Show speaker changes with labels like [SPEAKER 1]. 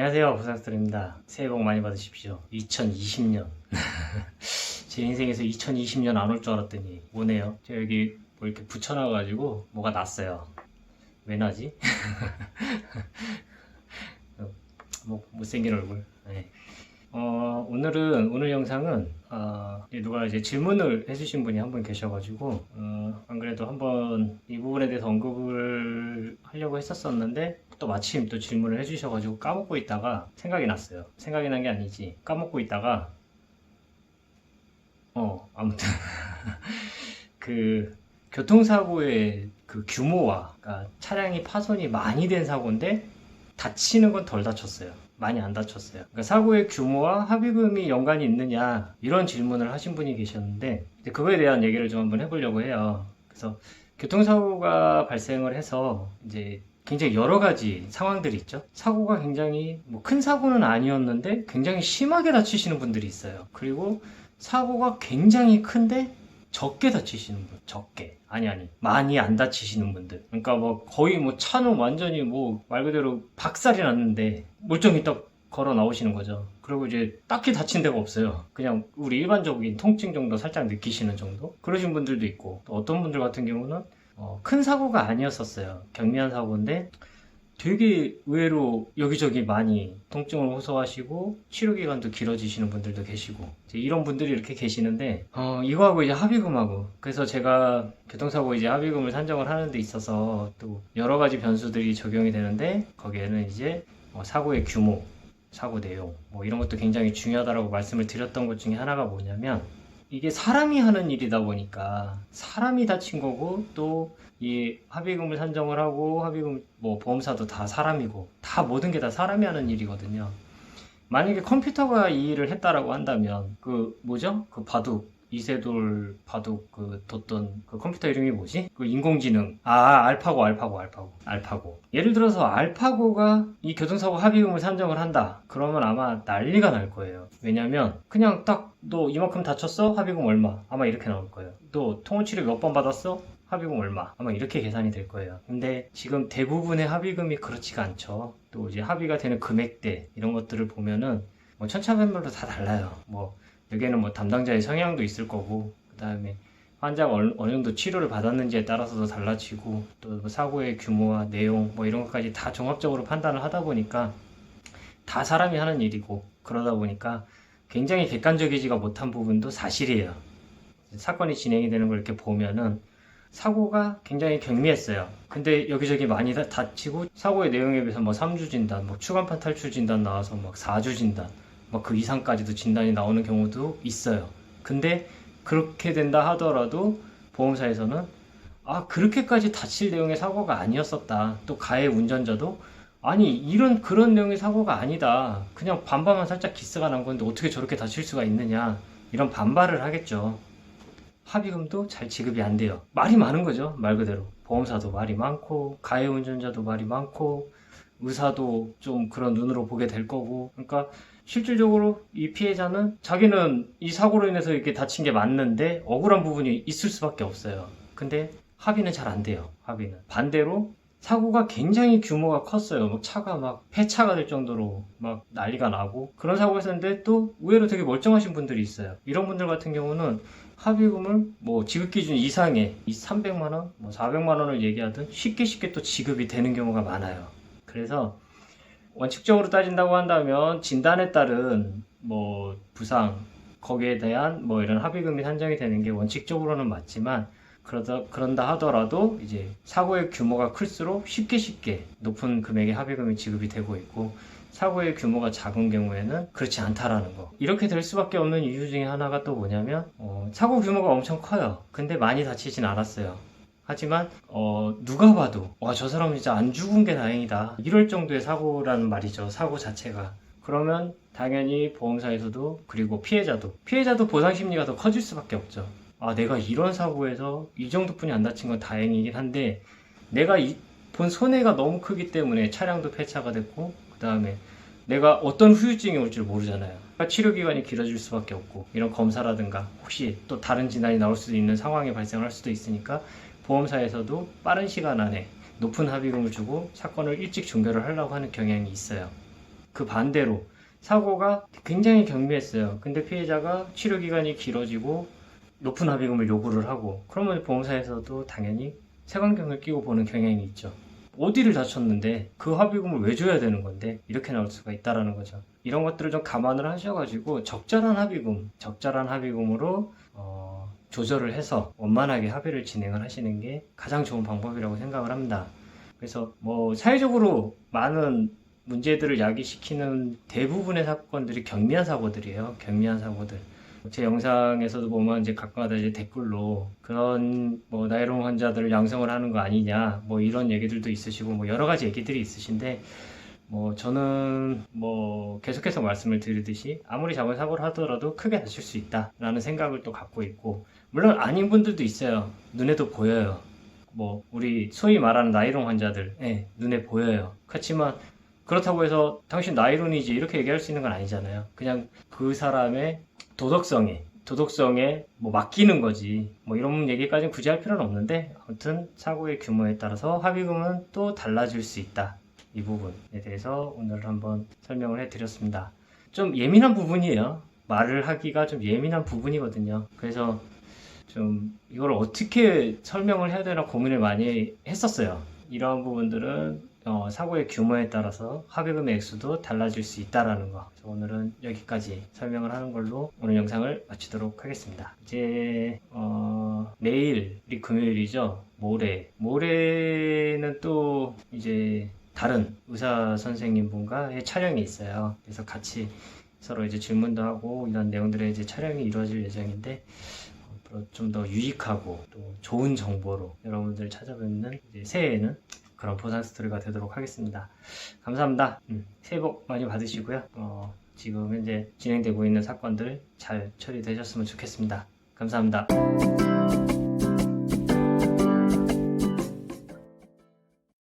[SPEAKER 1] 안녕하세요, 부탁드립니다. 새해 복 많이 받으십시오. 2020년 제 인생에서 2020년 안 올 줄 알았더니 오네요. 제가 여기 뭐 이렇게 붙여놔가지고 뭐가 났어요. 왜 나지? 뭐 못생긴 얼굴. 네. 오늘 영상은 누가 이제 질문을 해주신 분이 한 분 계셔가지고 안 그래도 한번 이 부분에 대해서 언급을 하려고 했었었는데 또 마침 또 질문을 해주셔가지고 까먹고 있다가 생각이 났어요. 생각이 난 게 아니지, 까먹고 있다가 아무튼 그 교통사고의 그 규모와, 그러니까 차량이 파손이 많이 된 사고인데 다치는 건 덜 다쳤어요. 많이 안 다쳤어요. 그러니까 사고의 규모와 합의금이 연관이 있느냐, 이런 질문을 하신 분이 계셨는데 그거에 대한 얘기를 좀 한번 해보려고 해요. 그래서 교통사고가 발생을 해서 이제 굉장히 여러 가지 상황들이 있죠. 사고가 굉장히 뭐 큰 사고는 아니었는데 굉장히 심하게 다치시는 분들이 있어요. 그리고 사고가 굉장히 큰데 적게 다치시는 분, 적게. 아니, 많이 안 다치시는 분들. 그러니까 뭐 거의 뭐 차는 완전히 뭐 말 그대로 박살이 났는데 멀쩡히 딱 걸어 나오시는 거죠. 그리고 이제 딱히 다친 데가 없어요. 그냥 우리 일반적인 통증 정도 살짝 느끼시는 정도? 그러신 분들도 있고, 또 어떤 분들 같은 경우는 큰 사고가 아니었었어요. 경미한 사고인데 되게 의외로 여기저기 많이 통증을 호소하시고 치료기간도 길어지시는 분들도 계시고, 이제 이런 분들이 이렇게 계시는데 이거하고 이제 합의금하고, 그래서 제가 교통사고 이제 합의금을 산정을 하는 데 있어서 또 여러 가지 변수들이 적용이 되는데, 거기에는 이제 사고의 규모, 사고 내용 뭐 이런 것도 굉장히 중요하다라고 말씀을 드렸던 것 중에 하나가 뭐냐면, 이게 사람이 하는 일이다 보니까 사람이 다친 거고, 또 이 합의금을 산정을 하고, 합의금 뭐 보험사도 다 사람이고, 다 모든 게 다 사람이 하는 일이거든요. 만약에 컴퓨터가 이 일을 했다라고 한다면 그 뭐죠? 그 바둑, 이세돌 바둑 그 뒀던 그 컴퓨터 이름이 뭐지? 그 인공지능, 알파고. 예를 들어서 알파고가 이 교통사고 합의금을 산정을 한다, 그러면 아마 난리가 날 거예요. 왜냐면 그냥 딱 너 이만큼 다쳤어? 합의금 얼마? 아마 이렇게 나올 거예요. 너 통원치료 몇 번 받았어? 합의금 얼마? 아마 이렇게 계산이 될 거예요. 근데 지금 대부분의 합의금이 그렇지가 않죠. 또 이제 합의가 되는 금액대, 이런 것들을 보면은 뭐 천차만별로 다 달라요. 뭐 여기에는 뭐 담당자의 성향도 있을 거고, 그 다음에 환자가 어느 정도 치료를 받았는지에 따라서도 달라지고, 또 사고의 규모와 내용 뭐 이런 것까지 다 종합적으로 판단을 하다 보니까 다 사람이 하는 일이고, 그러다 보니까 굉장히 객관적이지가 못한 부분도 사실이에요. 사건이 진행이 되는 걸 이렇게 보면은 사고가 굉장히 경미했어요. 근데 여기저기 많이 다치고, 사고의 내용에 비해서 뭐 3주 진단, 뭐 추간판 탈출 진단 나와서 막 4주 진단, 막 그 이상까지도 진단이 나오는 경우도 있어요. 근데 그렇게 된다 하더라도 보험사에서는 그렇게까지 다칠 내용의 사고가 아니었었다. 또 가해 운전자도 아니 그런 내용의 사고가 아니다, 그냥 반반만 살짝 기스가 난 건데 어떻게 저렇게 다칠 수가 있느냐, 이런 반발을 하겠죠. 합의금도 잘 지급이 안 돼요. 말이 많은 거죠, 말 그대로. 보험사도 말이 많고, 가해 운전자도 말이 많고, 의사도 좀 그런 눈으로 보게 될 거고. 그러니까 실질적으로 이 피해자는 자기는 이 사고로 인해서 이렇게 다친 게 맞는데 억울한 부분이 있을 수밖에 없어요. 근데 합의는 잘 안 돼요. 합의는 반대로 사고가 굉장히 규모가 컸어요. 막 차가 막 폐차가 될 정도로 막 난리가 나고, 그런 사고가 있었는데 또 의외로 되게 멀쩡하신 분들이 있어요. 이런 분들 같은 경우는 합의금을 뭐 지급 기준 이상의 300만원, 뭐 400만원을 얘기하든 쉽게 또 지급이 되는 경우가 많아요. 그래서 원칙적으로 따진다고 한다면 진단에 따른 뭐 부상, 거기에 대한 뭐 이런 합의금이 산정이 되는 게 원칙적으로는 맞지만, 그런다 하더라도 이제 사고의 규모가 클수록 쉽게 높은 금액의 합의금이 지급이 되고 있고, 사고의 규모가 작은 경우에는 그렇지 않다라는 거. 이렇게 될 수밖에 없는 이유 중에 하나가 또 뭐냐면, 사고 규모가 엄청 커요. 근데 많이 다치진 않았어요. 하지만 누가 봐도 저 사람은 진짜 안 죽은 게 다행이다, 이럴 정도의 사고라는 말이죠, 사고 자체가. 그러면 당연히 보험사에서도, 그리고 피해자도 보상 심리가 더 커질 수밖에 없죠. 내가 이런 사고에서 이 정도뿐이 안 다친 건 다행이긴 한데, 내가 본 손해가 너무 크기 때문에 차량도 폐차가 됐고, 그 다음에 내가 어떤 후유증이 올 줄 모르잖아요. 그러니까 치료기간이 길어질 수밖에 없고, 이런 검사라든가 혹시 또 다른 진단이 나올 수도 있는 상황이 발생할 수도 있으니까 보험사에서도 빠른 시간 안에 높은 합의금을 주고 사건을 일찍 종결을 하려고 하는 경향이 있어요. 그 반대로 사고가 굉장히 경미했어요. 근데 피해자가 치료 기간이 길어지고 높은 합의금을 요구를 하고, 그러면 보험사에서도 당연히 색안경을 끼고 보는 경향이 있죠. 어디를 다쳤는데 그 합의금을 왜 줘야 되는 건데, 이렇게 나올 수가 있다라는 거죠. 이런 것들을 좀 감안을 하셔가지고 적절한 합의금으로 조절을 해서 원만하게 합의를 진행을 하시는 게 가장 좋은 방법이라고 생각을 합니다. 그래서 뭐 사회적으로 많은 문제들을 야기시키는 대부분의 사건들이 경미한 사고들이에요. 경미한 사고들. 제 영상에서도 보면 이제 가끔가다 이제 댓글로 그런 뭐 나이롱 환자들을 양성을 하는 거 아니냐, 뭐 이런 얘기들도 있으시고, 뭐 여러 가지 얘기들이 있으신데, 뭐 저는 뭐 계속해서 말씀을 드리듯이 아무리 작은 사고를 하더라도 크게 다칠 수 있다라는 생각을 또 갖고 있고, 물론 아닌 분들도 있어요. 눈에도 보여요. 뭐 우리 소위 말하는 나이롱 환자들, 눈에 보여요. 그렇지만 그렇다고 해서 당신 나이론이지 이렇게 얘기할 수 있는 건 아니잖아요. 그냥 그 사람의 도덕성에 뭐 맡기는 거지, 뭐 이런 얘기까지는 굳이 할 필요는 없는데, 아무튼 사고의 규모에 따라서 합의금은 또 달라질 수 있다. 이 부분에 대해서 오늘 한번 설명을 해드렸습니다. 좀 예민한 부분이에요. 말을 하기가 좀 예민한 부분이거든요. 그래서 좀 이걸 어떻게 설명을 해야 되나 고민을 많이 했었어요. 이러한 부분들은 사고의 규모에 따라서 합의금의 액수도 달라질 수 있다라는 거. 그래서 오늘은 여기까지 설명을 하는 걸로 오늘 영상을 마치도록 하겠습니다. 이제 내일이 금요일이죠. 모레는 또 이제 다른 의사 선생님 분과의 촬영이 있어요. 그래서 같이 서로 이제 질문도 하고 이런 내용들의 이제 촬영이 이루어질 예정인데, 좀 더 유익하고 또 좋은 정보로 여러분들 찾아뵙는 이제 새해에는 그런 보상 스토리가 되도록 하겠습니다. 감사합니다. 새해 복 많이 받으시고요. 지금 현재 진행되고 있는 사건들 잘 처리되셨으면 좋겠습니다. 감사합니다.